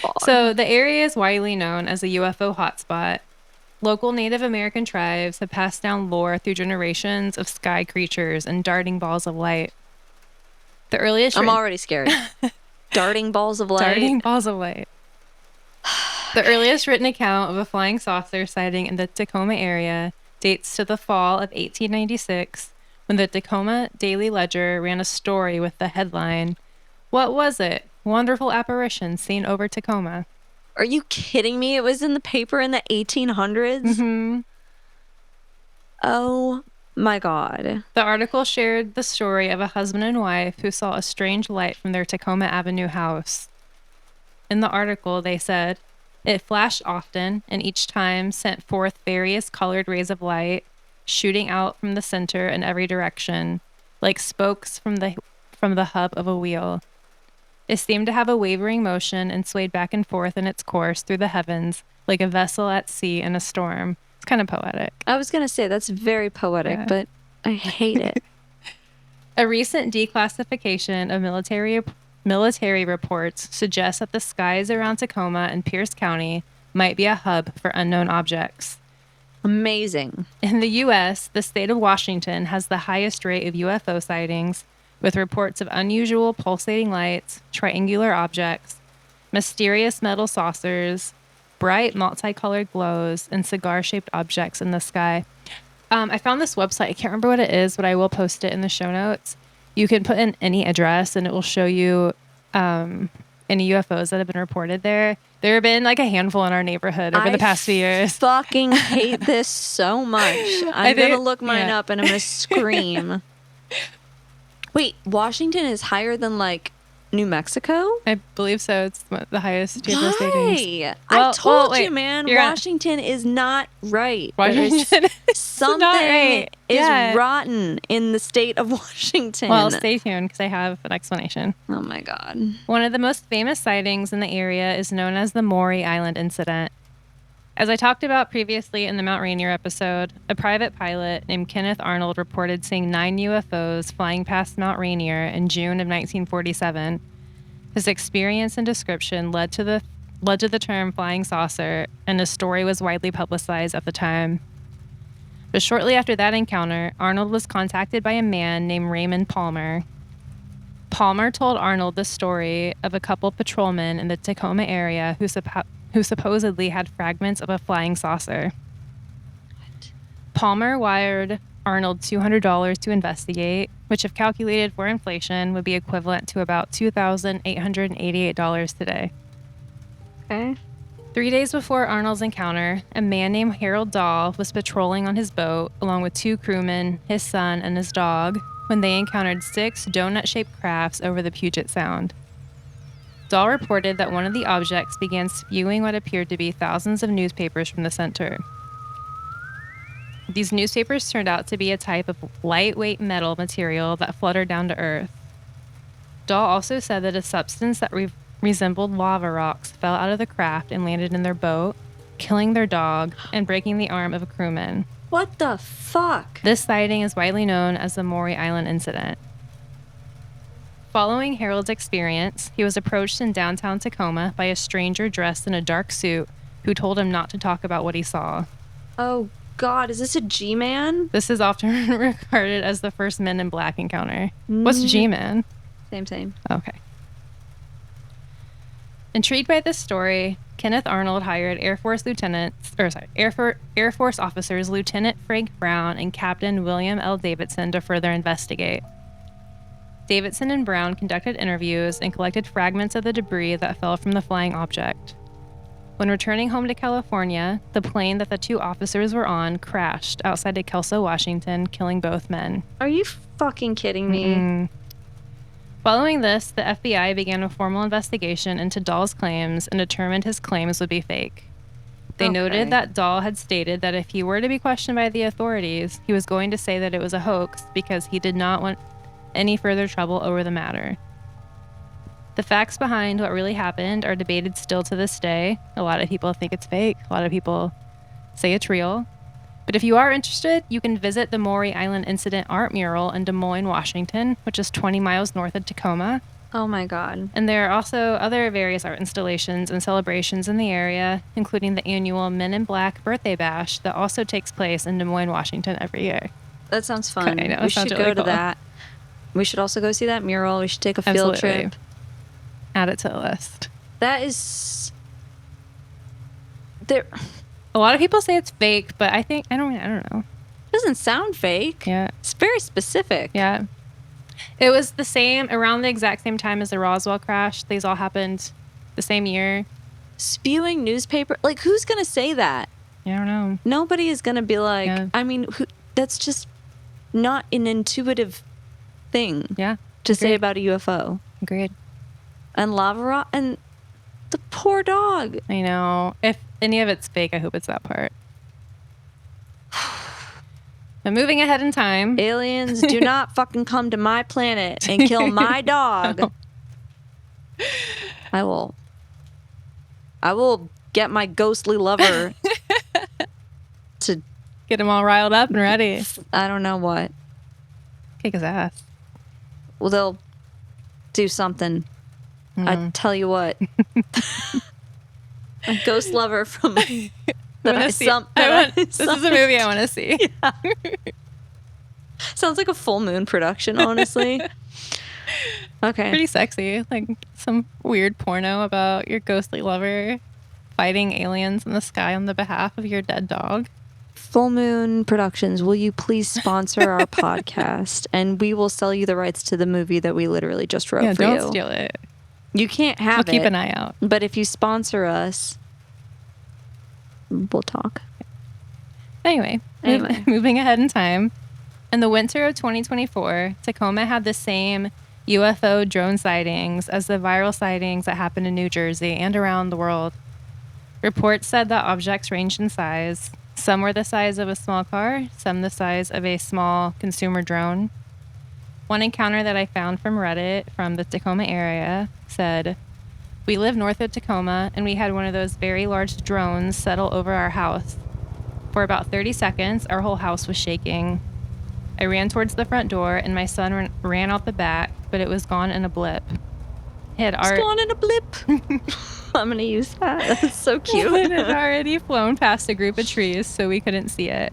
God. So the area is widely known as a UFO hotspot. Local Native American tribes have passed down lore through generations of sky creatures and darting balls of light. The earliest... I'm already scared. Darting balls of light? Darting balls of light. The earliest written account of a flying saucer sighting in the Tacoma area dates to the fall of 1896, when the Tacoma Daily Ledger ran a story with the headline, "What was it? Wonderful apparition seen over Tacoma." Are you kidding me? It was in the paper in the 1800s? Mm-hmm. Oh my God. The article shared the story of a husband and wife who saw a strange light from their Tacoma Avenue house. In the article, they said, "It flashed often, and each time sent forth various colored rays of light, shooting out from the center in every direction, like spokes from the hub of a wheel. It seemed to have a wavering motion and swayed back and forth in its course through the heavens, like a vessel at sea in a storm." It's kind of poetic. I was going to say that's very poetic, but I hate it. A recent declassification of military reports suggests that the skies around Tacoma and Pierce County might be a hub for unknown objects. Amazing. In the U.S., the state of Washington has the highest rate of UFO sightings, with reports of unusual pulsating lights, triangular objects, mysterious metal saucers, bright multicolored glows, and cigar-shaped objects in the sky. I found this website. I can't remember what it is, but I will post it in the show notes. You can put in any address, and it will show you any UFOs that have been reported there. There have been like a handful in our neighborhood over the past few years. I fucking hate this so much. I'm going to look mine up, and I'm going to scream. Wait, Washington is higher than like New Mexico? I believe so. It's the highest UFO sightings. I told you, man. Washington is not right. Washington is something not right. is rotten in the state of Washington. Well, stay tuned because I have an explanation. Oh my God. One of the most famous sightings in the area is known as the Maury Island incident. As I talked about previously in the Mount Rainier episode, a private pilot named Kenneth Arnold reported seeing 9 UFOs flying past Mount Rainier in June of 1947. His experience and description led to the term flying saucer, and his story was widely publicized at the time. But shortly after that encounter, Arnold was contacted by a man named Raymond Palmer. Palmer told Arnold the story of a couple patrolmen in the Tacoma area who supposedly had fragments of a flying saucer. What? Palmer wired Arnold $200 to investigate, which if calculated for inflation would be equivalent to about $2,888 today. Okay. 3 days before Arnold's encounter, a man named Harold Dahl was patrolling on his boat along with 2 crewmen, his son, and his dog when they encountered 6 donut-shaped crafts over the Puget Sound. Dahl reported that one of the objects began spewing what appeared to be thousands of newspapers from the center. These newspapers turned out to be a type of lightweight metal material that fluttered down to earth. Dahl also said that a substance that resembled lava rocks fell out of the craft and landed in their boat, killing their dog and breaking the arm of a crewman. What the fuck? This sighting is widely known as the Maury Island incident. Following Harold's experience, he was approached in downtown Tacoma by a stranger dressed in a dark suit who told him not to talk about what he saw. Oh God, is this a G-Man? This is often regarded as the first Men in Black encounter. What's G-Man? Same. Okay. Intrigued by this story, Kenneth Arnold hired Air Force officers Lieutenant Frank Brown and Captain William L. Davidson to further investigate. Davidson and Brown conducted interviews and collected fragments of the debris that fell from the flying object. When returning home to California, the plane that the 2 officers were on crashed outside of Kelso, Washington, killing both men. Are you fucking kidding me? Mm-mm. Following this, the FBI began a formal investigation into Dahl's claims and determined his claims would be fake. They noted that Dahl had stated that if he were to be questioned by the authorities, he was going to say that it was a hoax because he did not want any further trouble over the matter. The facts behind what really happened are debated still to this day. A lot of people think it's fake. A lot of people say it's real. But if you are interested, you can visit the Maury Island Incident Art Mural in Des Moines, Washington, which is 20 miles north of Tacoma. Oh my God. And there are also other various art installations and celebrations in the area, including the annual Men in Black Birthday Bash that also takes place in Des Moines, Washington every year. That sounds fun. I know, we should go to that. We should also go see that mural. We should take a field trip. Add it to the list. That is... A lot of people say it's fake, but I don't know. It doesn't sound fake. Yeah. It's very specific. Yeah. It was the same, around the exact same time as the Roswell crash. These all happened the same year. Spewing newspaper. Like, who's going to say that? I don't know. Nobody is going to be like, Yeah. I mean, that's just not an intuitive thing Yeah. to say about a UFO. Agreed. And lava rock. And the poor dog. I know. If any of it's fake, I hope it's that part. But moving ahead in time. Aliens, do not fucking come to my planet and kill my dog. Oh. I will get my ghostly lover to get him all riled up and ready. I don't know what. Kick his ass. Well, they'll do something. I tell you what. A ghost lover from this is a movie I want to see. Yeah. Sounds like a full moon production, honestly. Okay. Pretty sexy. Like some weird porno about your ghostly lover fighting aliens in the sky on the behalf of your dead dog. Full Moon Productions, will you please sponsor our podcast? And we will sell you the rights to the movie that we literally just wrote for you. Don't steal it. You can't have it. Keep an eye out. But if you sponsor us, we'll talk. Anyway. Moving ahead in time. In the winter of 2024, Tacoma had the same UFO drone sightings as the viral sightings that happened in New Jersey and around the world. Reports said that objects ranged in size. Some were the size of a small car, some the size of a small consumer drone. One encounter that I found from Reddit from the Tacoma area said, "We live north of Tacoma, and we had one of those very large drones settle over our house. For about 30 seconds, our whole house was shaking. I ran towards the front door, and my son ran out the back, but it was gone in a blip. It's gone in a blip." I'm going to use that. That's so cute. It had already flown past a group of trees, so we couldn't see it.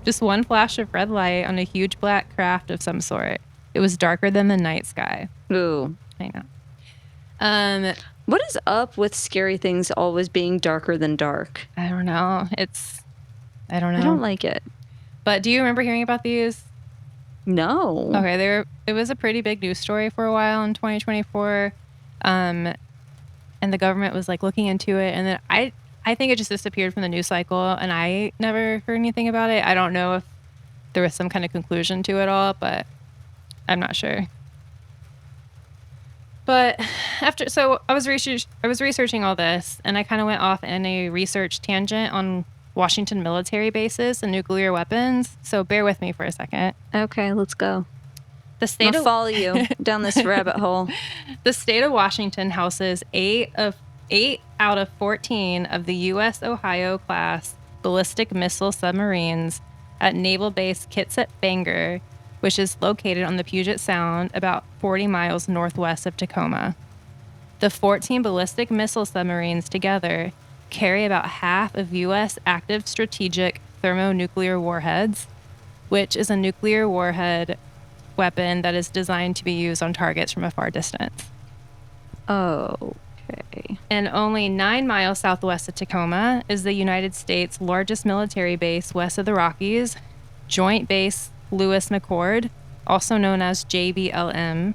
Just one flash of red light on a huge black craft of some sort. It was darker than the night sky. Ooh. I know. What is up with scary things always being darker than dark? I don't know. I don't know. I don't like it. But do you remember hearing about these? No. Okay, it was a pretty big news story for a while in 2024. And the government was like looking into it, and then I think it just disappeared from the news cycle, and I never heard anything about it. I don't know if there was some kind of conclusion to it all, but I'm not sure. But I was researching all this, and I kind of went off in a research tangent on Washington military bases and nuclear weapons. So bear with me for a second. Okay, let's go. I'll follow you down this rabbit hole. The state of Washington houses 8 out of 14 of the U.S. Ohio class ballistic missile submarines at Naval Base Kitsap Bangor, which is located on the Puget Sound, about 40 miles northwest of Tacoma. The 14 ballistic missile submarines together carry about half of U.S. active strategic thermonuclear warheads, which is a nuclear warhead weapon that is designed to be used on targets from a far distance. Okay. And only 9 miles southwest of Tacoma is the United States' largest military base west of the Rockies, Joint Base Lewis McChord, also known as JBLM.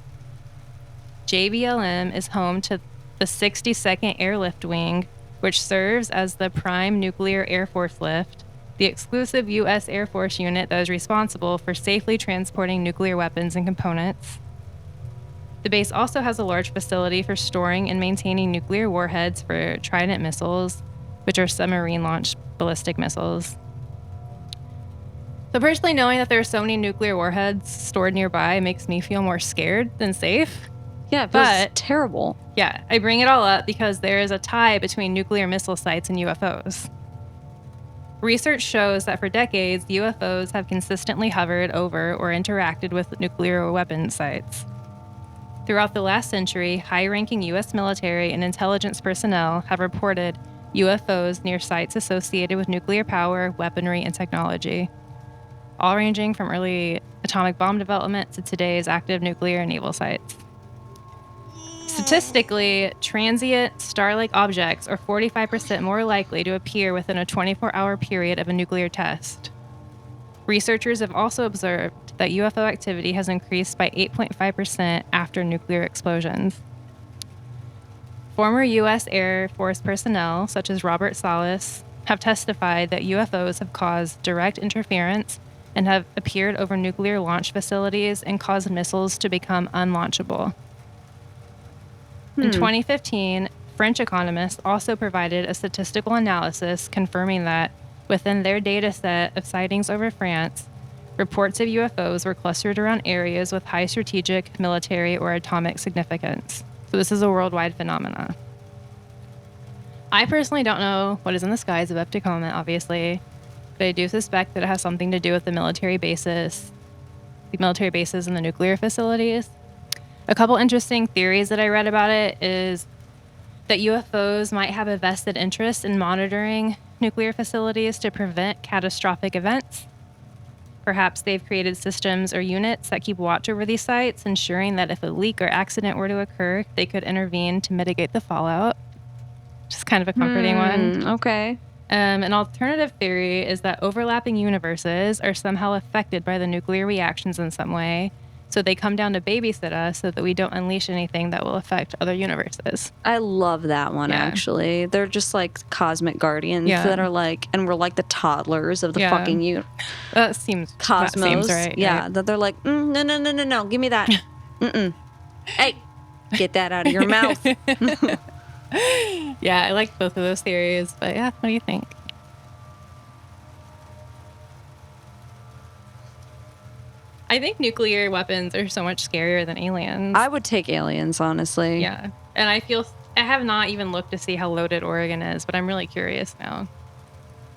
JBLM is home to the 62nd Airlift Wing, which serves as the prime nuclear Air Force lift, the exclusive U.S. Air Force unit that is responsible for safely transporting nuclear weapons and components. The base also has a large facility for storing and maintaining nuclear warheads for Trident missiles, which are submarine-launched ballistic missiles. So personally, knowing that there are so many nuclear warheads stored nearby makes me feel more scared than safe. Yeah, but terrible. Yeah, I bring it all up because there is a tie between nuclear missile sites and UFOs. Research shows that for decades, UFOs have consistently hovered over or interacted with nuclear weapons sites. Throughout the last century, high-ranking U.S. military and intelligence personnel have reported UFOs near sites associated with nuclear power, weaponry, and technology, all ranging from early atomic bomb development to today's active nuclear and naval sites. Statistically, transient star-like objects are 45% more likely to appear within a 24-hour period of a nuclear test. Researchers have also observed that UFO activity has increased by 8.5% after nuclear explosions. Former U.S. Air Force personnel, such as Robert Salas, have testified that UFOs have caused direct interference and have appeared over nuclear launch facilities and caused missiles to become unlaunchable. In 2015, French economists also provided a statistical analysis confirming that within their data set of sightings over France, reports of UFOs were clustered around areas with high strategic, military, or atomic significance. So this is a worldwide phenomenon. I personally don't know what is in the skies above Tacoma, obviously, but I do suspect that it has something to do with the military bases and the nuclear facilities. A couple interesting theories that I read about it is that UFOs might have a vested interest in monitoring nuclear facilities to prevent catastrophic events. Perhaps they've created systems or units that keep watch over these sites, ensuring that if a leak or accident were to occur, they could intervene to mitigate the fallout. Just kind of a comforting one. Okay. An alternative theory is that overlapping universes are somehow affected by the nuclear reactions in some way, so they come down to babysit us so that we don't unleash anything that will affect other universes. I love that one, actually. They're just like cosmic guardians that are like, and we're like the toddlers of the fucking that seems cosmos. That seems right. Yeah, right? that they're like, no, give me that. Hey, get that out of your mouth. Yeah, I like both of those theories, but yeah, what do you think? I think nuclear weapons are so much scarier than aliens. I would take aliens, honestly. Yeah. And I have not even looked to see how loaded Oregon is, but I'm really curious now.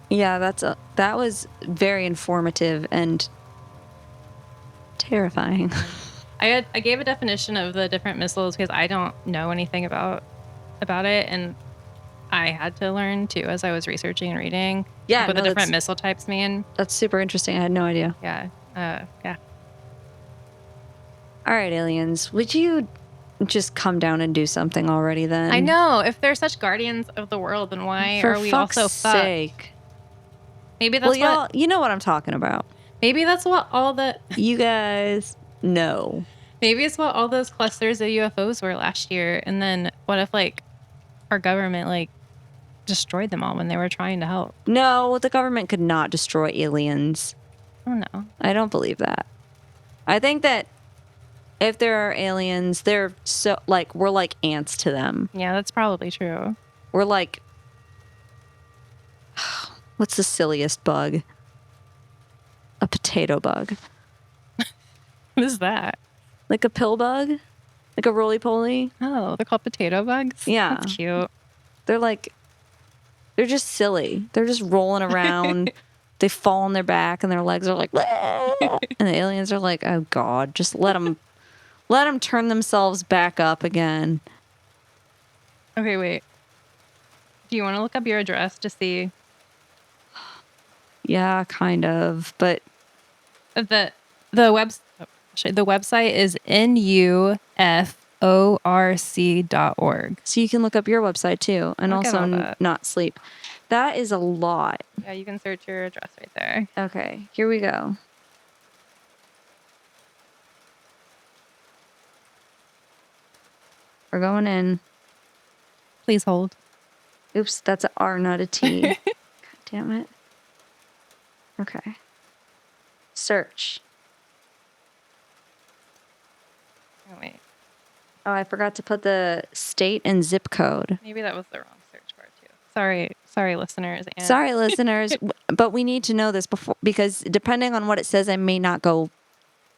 Yeah, that was very informative and terrifying. I gave a definition of the different missiles because I don't know anything about it, and I had to learn too as I was researching and reading what the different missile types mean. That's super interesting. I had no idea. Yeah. Yeah. All right, aliens, would you just come down and do something already then? I know. If they're such guardians of the world, then why are we all so fucked? Sake. Maybe that's y'all, you know what I'm talking about. Maybe that's what all the... You guys know. Maybe it's what all those clusters of UFOs were last year. And then what if, like, our government, like, destroyed them all when they were trying to help? No, the government could not destroy aliens. Oh, no. I don't believe that. I think that if there are aliens, they're so, like, we're like ants to them. Yeah, that's probably true. We're like... What's the silliest bug? A potato bug. What is that? Like a pill bug? Like a roly-poly? Oh, they're called potato bugs? Yeah. That's cute. They're just silly. They're just rolling around. They fall on their back and their legs are like... and the aliens are like, oh, God, just let them turn themselves back up again. Okay, wait. Do you want to look up your address to see... Yeah, kind of, but the website is nuforc.org. So you can look up your website too, and also not sleep. That is a lot. Yeah, you can search your address right there. Okay, here we go. We're going in. Please hold. Oops, that's an R, not a T. God damn it. Okay. Search. Oh, wait. Oh, I forgot to put the state and zip code. Maybe that was the wrong search bar, too. Sorry, listeners. Sorry, listeners. But we need to know this before, because depending on what it says, I may not go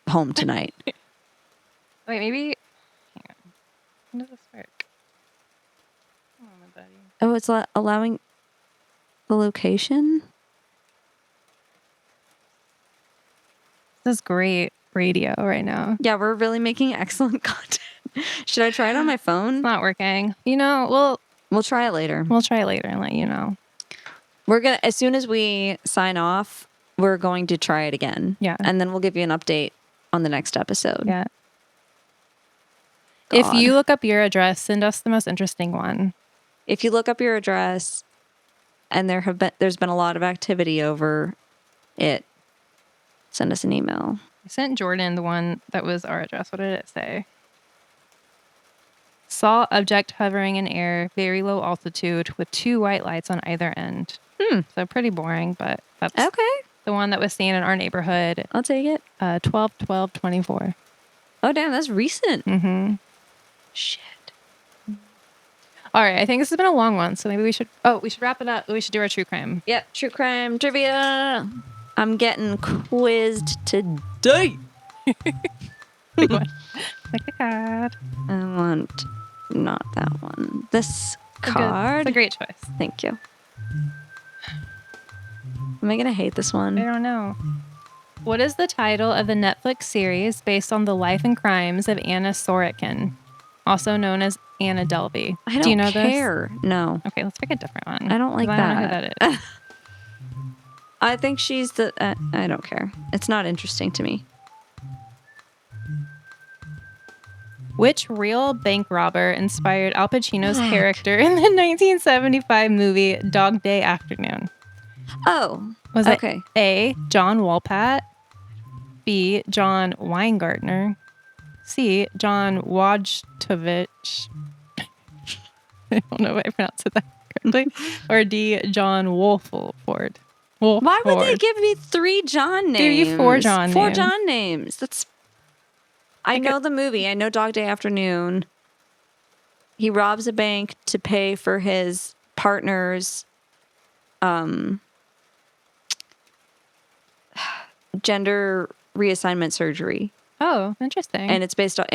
home tonight. Wait, maybe... Hang on. How does this work? Come on, my buddy. Oh, it's allowing the location? This is great radio right now. Yeah, we're really making excellent content. Should I try it on my phone? It's not working. We'll try it later. We'll try it later and let you know. As soon as we sign off, we're going to try it again. Yeah. And then we'll give you an update on the next episode. Yeah. If you look up your address, send us the most interesting one. If you look up your address and there's been a lot of activity over it, send us an email. I sent Jordan the one that was our address. What did it say? Saw object hovering in air, very low altitude, with 2 white lights on either end. So pretty boring, but that's okay. The one that was seen in our neighborhood. I'll take it. 12/12/24. Oh, damn, that's recent. Mm-hmm. Shit. All right, I think this has been a long one, so maybe we should wrap it up. We should do our true crime. Yep, true crime trivia. I'm getting quizzed today. Big one. Like the card. I want not that one. This card. It's a great choice. Thank you. Am I going to hate this one? I don't know. What is the title of the Netflix series based on the life and crimes of Anna Sorokin, also known as Anna Delvey? I don't Do you know care. this? No. Okay, let's pick a different one. I don't like that. I don't know who that is. I think she's the... I don't care. It's not interesting to me. Which real bank robber inspired Al Pacino's character in the 1975 movie Dog Day Afternoon? Oh, Was okay. it A, John Walpat, B, John Weingartner, C, John Wojtowicz, I don't know if I pronounced it that correctly, or D, John Wolford. Why would they give me 3 John names? Give you 4 John names. 4 John names. That's... I know the movie. I know Dog Day Afternoon. He robs a bank to pay for his partner's gender reassignment surgery. Oh, interesting. And it's based off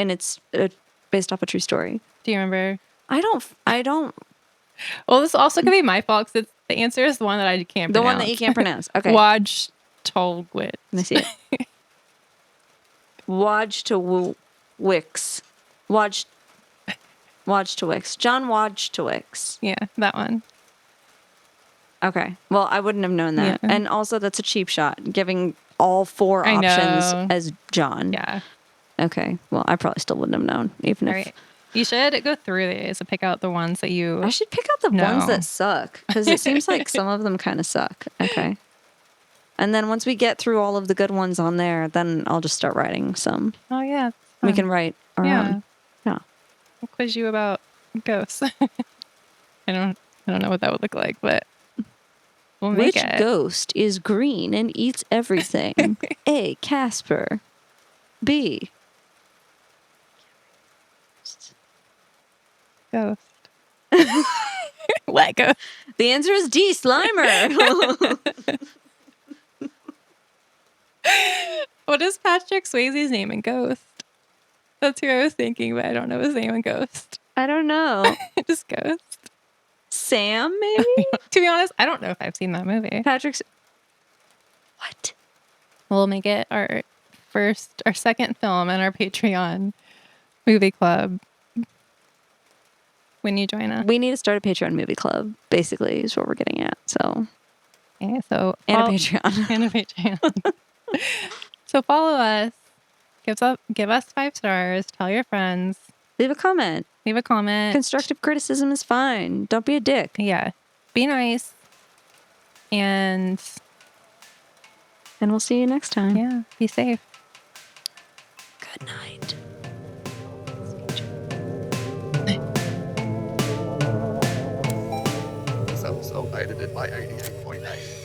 a true story. Do you remember? I don't. Well, this also could be my fault because the answer is the one that I can't pronounce. The one that you can't pronounce. Okay. Wojtowicz. Let me see it. Wojtowicz. John Wojtowicz. Yeah, that one. Okay. Well, I wouldn't have known that. Yeah. And also, that's a cheap shot, giving all 4 options as John. Yeah. Okay. Well, I probably still wouldn't have known, even All if... right. You should go through these and pick out the ones that you... I should pick out the ones that suck, because it seems like some of them kind of suck. Okay. And then once we get through all of the good ones on there, then I'll just start writing some. Oh, yeah. We can write our own. Yeah. I'll quiz you about ghosts. I don't know what that would look like, but we'll make it. Which ghost is green and eats everything? A, Casper. B, Ghost. What ghost? the answer is D, Slimer. What is Patrick Swayze's name in Ghost? That's who I was thinking, but I don't know his name in Ghost. I don't know. Just Ghost. Sam, maybe? To be honest, I don't know if I've seen that movie. Patrick's... What? We'll make it our second film in our Patreon movie club when you join us. We need to start a Patreon movie club, basically, is what we're getting at. So, Okay, so and a Patreon. And a Patreon. So follow us. Give us 5 stars. Tell your friends. Leave a comment. Leave a comment. Constructive criticism is fine. Don't be a dick. Yeah. Be nice. And we'll see you next time. yeah, be safe. Good night. This episode edited by 88.9.